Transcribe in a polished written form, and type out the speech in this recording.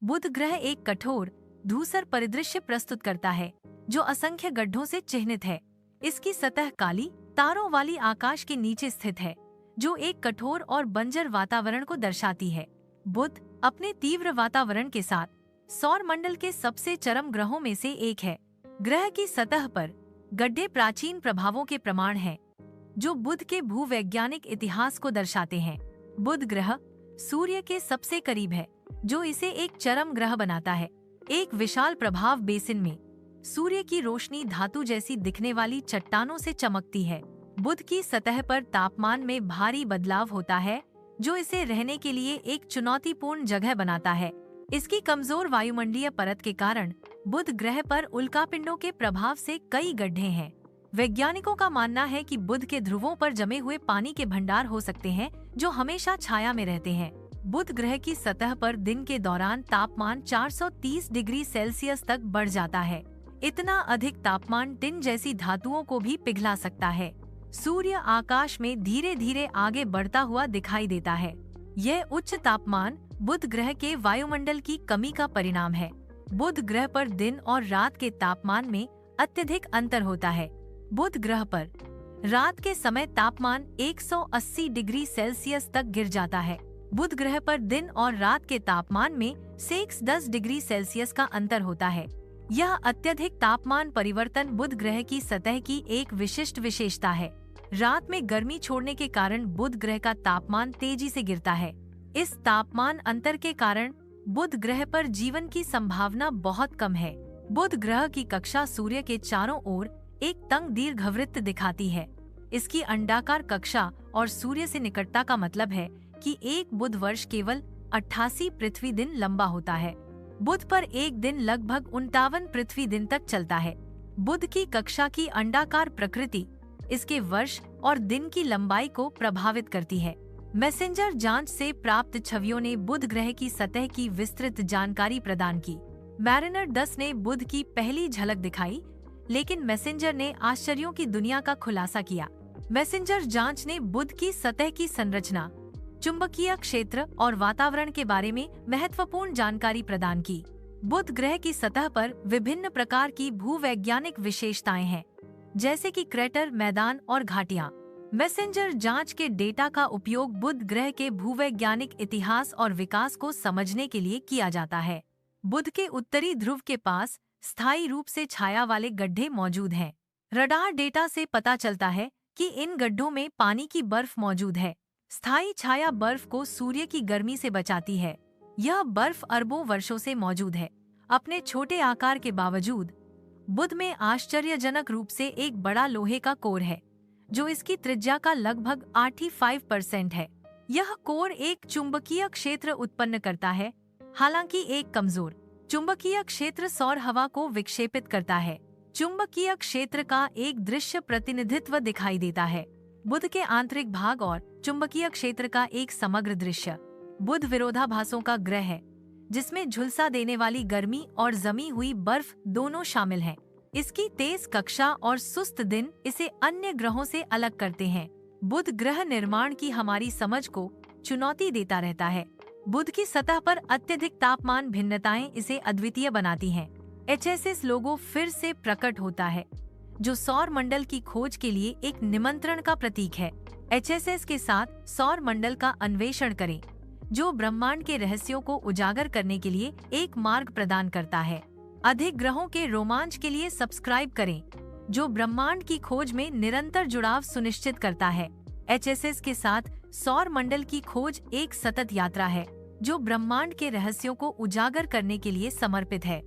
बुध ग्रह एक कठोर धूसर परिदृश्य प्रस्तुत करता है जो असंख्य गड्ढों से चिह्नित है। इसकी सतह काली तारों वाली आकाश के नीचे स्थित है जो एक कठोर और बंजर वातावरण को दर्शाती है। बुध अपने तीव्र वातावरण के साथ सौर मंडल के सबसे चरम ग्रहों में से एक है। ग्रह की सतह पर गड्ढे प्राचीन प्रभावों के प्रमाण हैं जो बुध के भूवैज्ञानिक इतिहास को दर्शाते हैं। बुध ग्रह सूर्य के सबसे करीब है जो इसे एक चरम ग्रह बनाता है। एक विशाल प्रभाव बेसिन में सूर्य की रोशनी धातु जैसी दिखने वाली चट्टानों से चमकती है। बुध की सतह पर तापमान में भारी बदलाव होता है जो इसे रहने के लिए एक चुनौतीपूर्ण जगह बनाता है। इसकी कमजोर वायुमंडलीय परत के कारण बुध ग्रह पर उल्कापिंडों के प्रभाव से कई गड्ढे हैं। वैज्ञानिकों का मानना है कि बुध के ध्रुवों पर जमे हुए पानी के भंडार हो सकते हैं जो हमेशा छाया में रहते हैं। बुध ग्रह की सतह पर दिन के दौरान तापमान 430 डिग्री सेल्सियस तक बढ़ जाता है। इतना अधिक तापमान टिन जैसी धातुओं को भी पिघला सकता है। सूर्य आकाश में धीरे धीरे आगे बढ़ता हुआ दिखाई देता है। यह उच्च तापमान बुध ग्रह के वायुमंडल की कमी का परिणाम है। बुध ग्रह पर दिन और रात के तापमान में अत्यधिक अंतर होता है। बुध ग्रह पर रात के समय तापमान 180 डिग्री सेल्सियस तक गिर जाता है। बुध ग्रह पर दिन और रात के तापमान में 10 डिग्री सेल्सियस का अंतर होता है। यह अत्यधिक तापमान परिवर्तन बुध ग्रह की सतह की एक विशिष्ट विशेषता है। रात में गर्मी छोड़ने के कारण बुध ग्रह का तापमान तेजी से गिरता है। इस तापमान अंतर के कारण बुध ग्रह पर जीवन की संभावना बहुत कम है। बुध ग्रह की कक्षा सूर्य के चारों ओर एक तंग दीर्घवृत्त दिखाती है। इसकी अंडाकार कक्षा और सूर्य से निकटता का मतलब है कि एक बुध वर्ष केवल 88 पृथ्वी दिन लंबा होता है। बुध पर एक दिन लगभग 59 पृथ्वी दिन तक चलता है। बुध की कक्षा की अंडाकार प्रकृति इसके वर्ष और दिन की लंबाई को प्रभावित करती है। मैसेंजर जांच से प्राप्त छवियों ने बुध ग्रह की सतह की विस्तृत जानकारी प्रदान की। मैरिनर 10 ने बुध की पहली झलक दिखाई, लेकिन मैसेंजर ने आश्चर्यों की दुनिया का खुलासा किया। मैसेंजर जांच ने बुध की सतह की संरचना, चुंबकीय क्षेत्र और वातावरण के बारे में महत्वपूर्ण जानकारी प्रदान की। बुध ग्रह की सतह पर विभिन्न प्रकार की भूवैज्ञानिक विशेषताएं हैं, जैसे कि क्रेटर, मैदान और घाटियां। मैसेंजर जांच के डेटा का उपयोग बुध ग्रह के भूवैज्ञानिक इतिहास और विकास को समझने के लिए किया जाता है। बुध के उत्तरी ध्रुव के पास स्थायी रूप से छाया वाले गड्ढे मौजूद हैं। रडार डेटा से पता चलता है कि इन गड्ढों में पानी की बर्फ मौजूद है। स्थायी छाया बर्फ को सूर्य की गर्मी से बचाती है। यह बर्फ अरबों वर्षों से मौजूद है। अपने छोटे आकार के बावजूद बुध में आश्चर्यजनक रूप से एक बड़ा लोहे का कोर है जो इसकी त्रिज्या का लगभग 85% है। यह कोर एक चुंबकीय क्षेत्र उत्पन्न करता है। हालांकि एक कमजोर चुंबकीय क्षेत्र सौर हवा को विक्षेपित करता है। चुंबकीय क्षेत्र का एक दृश्य प्रतिनिधित्व दिखाई देता है। बुध के आंतरिक भाग और चुंबकीय क्षेत्र का एक समग्र दृश्य। बुध विरोधाभासों का ग्रह है जिसमें झुलसा देने वाली गर्मी और जमी हुई बर्फ दोनों शामिल हैं। इसकी तेज कक्षा और सुस्त दिन इसे अन्य ग्रहों से अलग करते हैं। बुध ग्रह निर्माण की हमारी समझ को चुनौती देता रहता है। बुध की सतह पर अत्यधिक तापमान भिन्नताएं इसे अद्वितीय बनाती हैं। HSS लोगो फिर से प्रकट होता है जो सौर मंडल की खोज के लिए एक निमंत्रण का प्रतीक है। HSS के साथ सौर मंडल का अन्वेषण करें जो ब्रह्मांड के रहस्यों को उजागर करने के लिए एक मार्ग प्रदान करता है। अधिक ग्रहों के रोमांच के लिए सब्सक्राइब करें जो ब्रह्मांड की खोज में निरंतर जुड़ाव सुनिश्चित करता है। HSS के साथ सौर मंडल की खोज एक सतत यात्रा है जो ब्रह्मांड के रहस्यों को उजागर करने के लिए समर्पित है।